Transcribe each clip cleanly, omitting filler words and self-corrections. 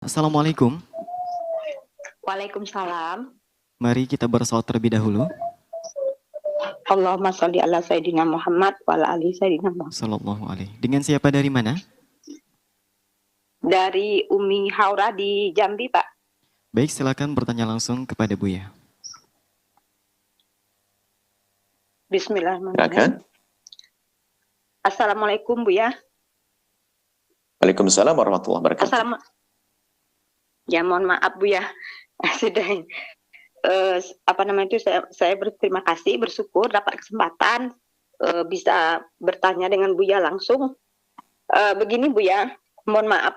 Assalamualaikum. Waalaikumsalam. Mari kita bersalawat terlebih dahulu. Allahumma sholli ala Sayyidina Muhammad wa ala ali Sayyidina Muhammad. Sallallahu alaihi. Dengan siapa dari mana? Dari Umi Haura di Jambi, Pak. Baik, silakan bertanya langsung kepada Buya. Bismillahirrahmanirrahim. Assalamualaikum, Bu ya. Waalaikumsalam warahmatullahi wabarakatuh. Ya, mohon maaf, Bu ya. Sudah saya berterima kasih, bersyukur dapat kesempatan bisa bertanya dengan Buya langsung. Begini, Bu ya, mohon maaf.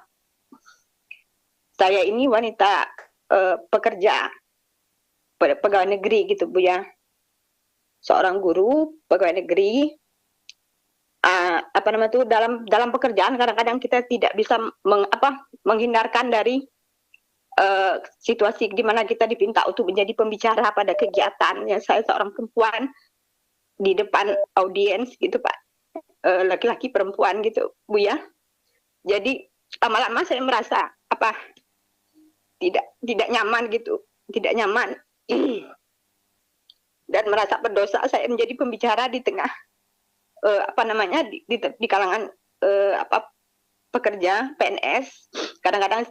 Saya ini wanita pekerja pegawai negeri gitu, Bu ya. Seorang guru pegawai negeri. Dalam pekerjaan kadang-kadang kita tidak bisa menghindarkan dari situasi di mana kita dipinta untuk menjadi pembicara pada kegiatan. Ya, saya seorang perempuan di depan audiens gitu, Pak, laki-laki perempuan gitu, Bu ya. Jadi lama-lama saya merasa tidak nyaman gitu, tidak nyaman dan merasa berdosa saya menjadi pembicara di tengah di kalangan pekerja PNS. Kadang-kadang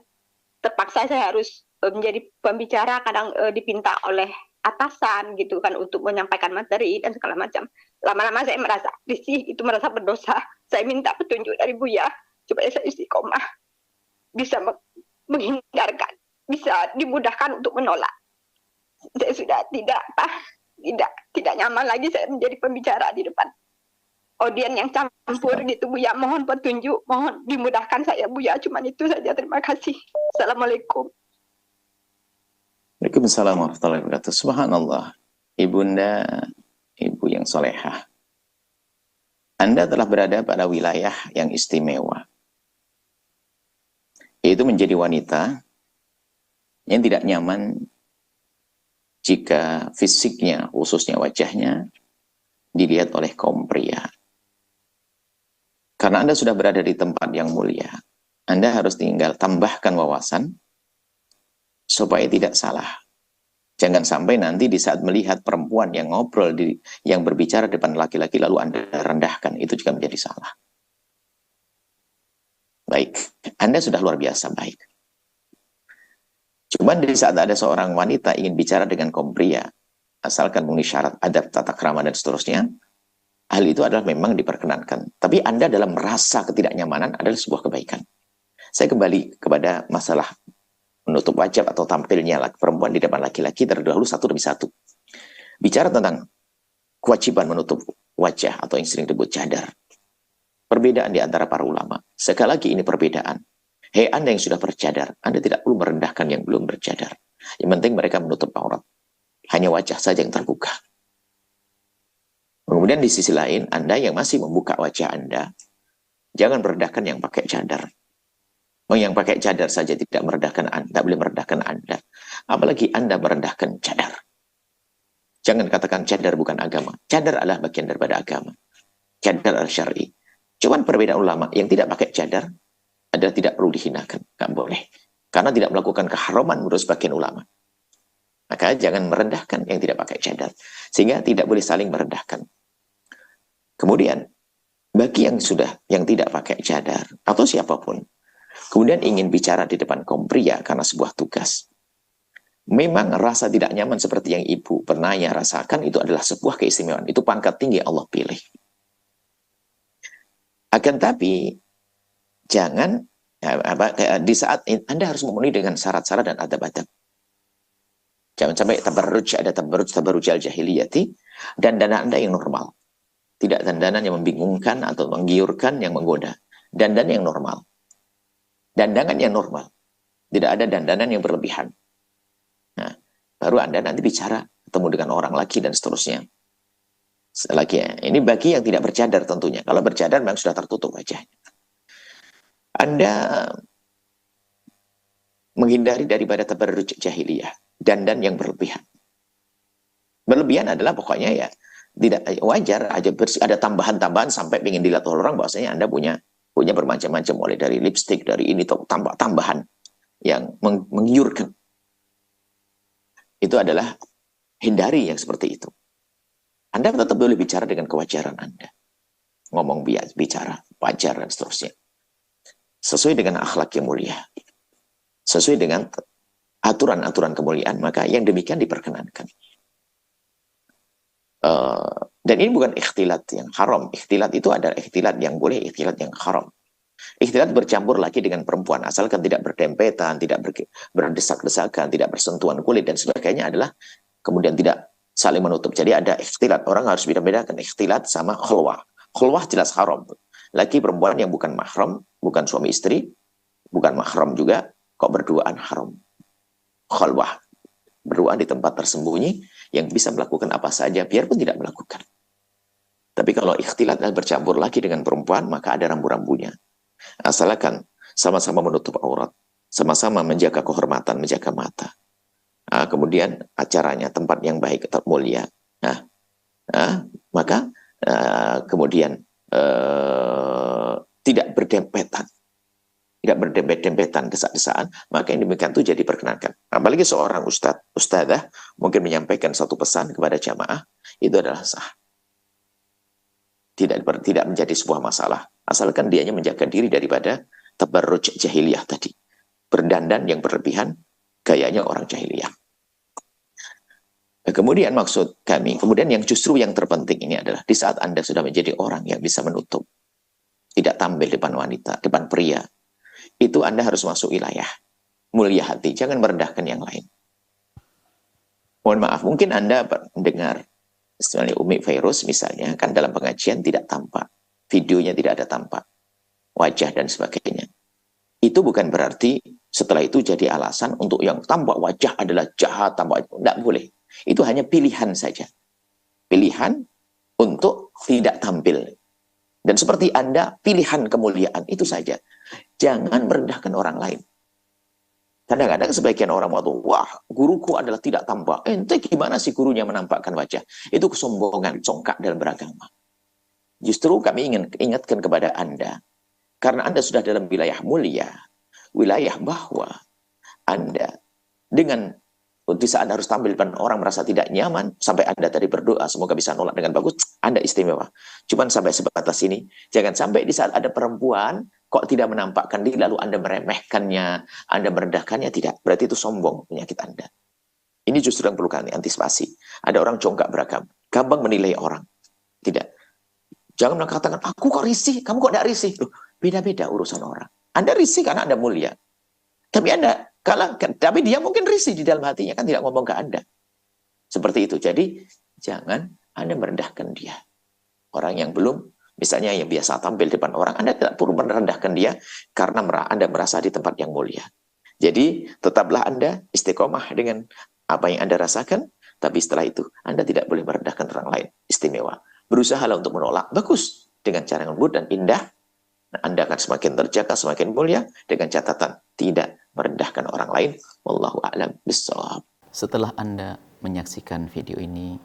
terpaksa saya harus menjadi pembicara, kadang dipinta oleh atasan gitu kan untuk menyampaikan materi dan segala macam. Lama-lama saya merasa risih, itu merasa berdosa. Saya minta petunjuk dari Buya supaya saya istiqomah, bisa menghindarkan, bisa dimudahkan untuk menolak. Saya sudah tidak nyaman lagi saya menjadi pembicara di depan audien yang campur gitu, Buya. Mohon petunjuk, mohon dimudahkan saya, Buya. Cuman itu saja, terima kasih. Assalamualaikum. Waalaikumsalam warahmatullahi wabarakatuh. Subhanallah, ibunda, ibu yang solehah. Anda telah berada pada wilayah yang istimewa, yaitu menjadi wanita yang tidak nyaman jika fisiknya, khususnya wajahnya, dilihat oleh kaum pria. Karena Anda sudah berada di tempat yang mulia, Anda harus tinggal tambahkan wawasan supaya tidak salah. Jangan sampai nanti di saat melihat perempuan yang ngobrol, yang berbicara depan laki-laki lalu Anda rendahkan, itu juga menjadi salah. Baik, Anda sudah luar biasa baik. Cuman di saat ada seorang wanita ingin bicara dengan kaum pria, asalkan memenuhi syarat adab, tata krama, dan seterusnya, hal itu adalah memang diperkenankan. Tapi Anda dalam merasa ketidaknyamanan adalah sebuah kebaikan. Saya kembali kepada masalah menutup wajah atau tampilnya perempuan di depan laki-laki terdahulu satu demi satu. Bicara tentang kewajiban menutup wajah atau yang sering disebut cadar. Perbedaan di antara para ulama. Sekali lagi ini perbedaan. Hei Anda yang sudah bercadar, Anda tidak perlu merendahkan yang belum bercadar. Yang penting mereka menutup aurat. Hanya wajah saja yang terbuka. Kemudian di sisi lain, Anda yang masih membuka wajah Anda, jangan merendahkan yang pakai cadar. Yang pakai cadar saja tidak merendahkan Anda, tidak boleh merendahkan Anda. Apalagi Anda merendahkan cadar. Jangan katakan cadar bukan agama. Cadar adalah bagian daripada agama. Cadar adalah syar'i. Cuman perbedaan ulama yang tidak pakai cadar adalah tidak perlu dihinakan. Tidak boleh. Karena tidak melakukan keharaman menurut sebagian ulama. Maka jangan merendahkan yang tidak pakai cadar. Sehingga tidak boleh saling merendahkan. Kemudian, bagi yang tidak pakai cadar, atau siapapun, kemudian ingin bicara di depan kaum pria karena sebuah tugas. Memang rasa tidak nyaman seperti yang ibu pernah rasakan itu adalah sebuah keistimewaan. Itu pangkat tinggi Allah pilih. Akan tapi, jangan, di saat Anda harus memenuhi dengan syarat-syarat dan adab-adab. Jangan sampai ada tabarruj al-jahiliyati, dan dana Anda yang normal. Tidak dandanan yang membingungkan atau menggiurkan yang menggoda. Dandan yang normal. Dandangan yang normal. Tidak ada dandanan yang berlebihan. Nah, baru Anda nanti bicara, ketemu dengan orang lagi dan seterusnya. Lagi ya, ini bagi yang tidak bercadar tentunya. Kalau bercadar memang sudah tertutup wajahnya. Anda menghindari daripada tabarruj jahiliyah. Dandan yang berlebihan. Berlebihan adalah pokoknya ya tidak wajar aja ada tambahan-tambahan sampai ingin dilihat orang bahwasanya Anda punya bermacam-macam, mulai dari lipstick, dari ini tambahan. yang menggiurkan. Itu adalah hindari yang seperti itu. Anda tetap boleh bicara dengan kewajaran Anda. Ngomong bicara, wajar dan seterusnya. Sesuai dengan akhlak yang mulia. Sesuai dengan aturan-aturan kemuliaan, maka yang demikian diperkenankan. Dan ini bukan ikhtilat yang haram. Ikhtilat itu adalah ikhtilat yang boleh, ikhtilat yang haram. Ikhtilat bercampur lagi dengan perempuan, asalkan tidak berdempetan, tidak berdesak-desakan, tidak bersentuhan kulit dan sebagainya, adalah kemudian tidak saling menutup. Jadi ada ikhtilat. Orang harus beda-bedakan ikhtilat sama khulwah. Khulwah jelas haram. Laki perempuan yang bukan mahram, bukan suami istri, bukan mahram juga, kok berduaan haram. Khulwah. Berduaan di tempat tersembunyi yang bisa melakukan apa saja biarpun tidak melakukan. Tapi kalau ikhtilat dan bercampur lagi dengan perempuan, maka ada rambu-rambunya. Asalkan sama-sama menutup aurat, sama-sama menjaga kehormatan, menjaga mata. Kemudian acaranya tempat yang baik, tetap mulia. Maka kemudian tidak berdempetan. Tidak berdempet-dempetan desak-desaan, maka yang demikian itu jadi perkenankan. Apalagi seorang ustadzah mungkin menyampaikan satu pesan kepada jamaah, itu adalah sah. Tidak menjadi sebuah masalah. Asalkan dianya menjaga diri daripada tabarruj jahiliyah tadi. Berdandan yang berlebihan, gayanya orang jahiliyah. Kemudian maksud kami, kemudian yang justru yang terpenting ini adalah di saat Anda sudah menjadi orang yang bisa menutup, tidak tampil depan wanita, depan pria, itu Anda harus masuk wilayah mulia hati, jangan merendahkan yang lain. Mohon maaf, mungkin Anda mendengar misalnya Umi Fairuz misalnya, kan dalam pengajian tidak tampak, videonya tidak ada tampak, wajah dan sebagainya. Itu bukan berarti setelah itu jadi alasan untuk yang tampak wajah adalah jahat, tampak tidak boleh. Itu hanya pilihan saja. Pilihan untuk tidak tampil. Dan seperti Anda, pilihan kemuliaan itu saja. Jangan merendahkan orang lain. Kadang-kadang sebagian orang waktu, wah, guruku adalah tidak tampak. Ente gimana sih gurunya menampakkan wajah? Itu kesombongan, congkak dalam beragama. Justru kami ingin ingatkan kepada Anda, karena Anda sudah dalam wilayah mulia, wilayah bahwa Anda dengan di saat harus tampil depan orang merasa tidak nyaman, sampai Anda tadi berdoa, semoga bisa nolak dengan bagus, Anda istimewa. Cuman sampai sebatas ini, jangan sampai di saat ada perempuan, kok tidak menampakkan diri, lalu Anda meremehkannya, Anda merendahkannya, tidak. Berarti itu sombong penyakit Anda. Ini justru yang perlu kami antisipasi. Ada orang congkak beragam, gampang menilai orang. Tidak. Jangan mengatakan, aku kok risih, kamu kok tidak risih. Loh, beda-beda urusan orang. Anda risih karena Anda mulia. Tapi dia mungkin risih di dalam hatinya, kan tidak ngomong ke Anda. Seperti itu. Jadi, jangan Anda merendahkan dia. Orang yang belum, misalnya yang biasa tampil depan orang, Anda tidak perlu merendahkan dia karena Anda merasa di tempat yang mulia. Jadi, tetaplah Anda istiqomah dengan apa yang Anda rasakan, tapi setelah itu, Anda tidak boleh merendahkan orang lain. Istimewa. Berusahalah untuk menolak. Bagus. Dengan cara yang lembut dan indah, Anda akan semakin terjaga, semakin mulia, dengan catatan tidak merendahkan orang lain. Wallahu a'lam bishawab. Setelah Anda menyaksikan video ini,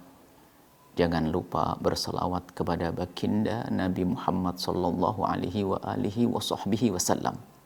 jangan lupa berselawat kepada baginda Nabi Muhammad sallallahu alaihi wa alihi wa sahbihi wasallam.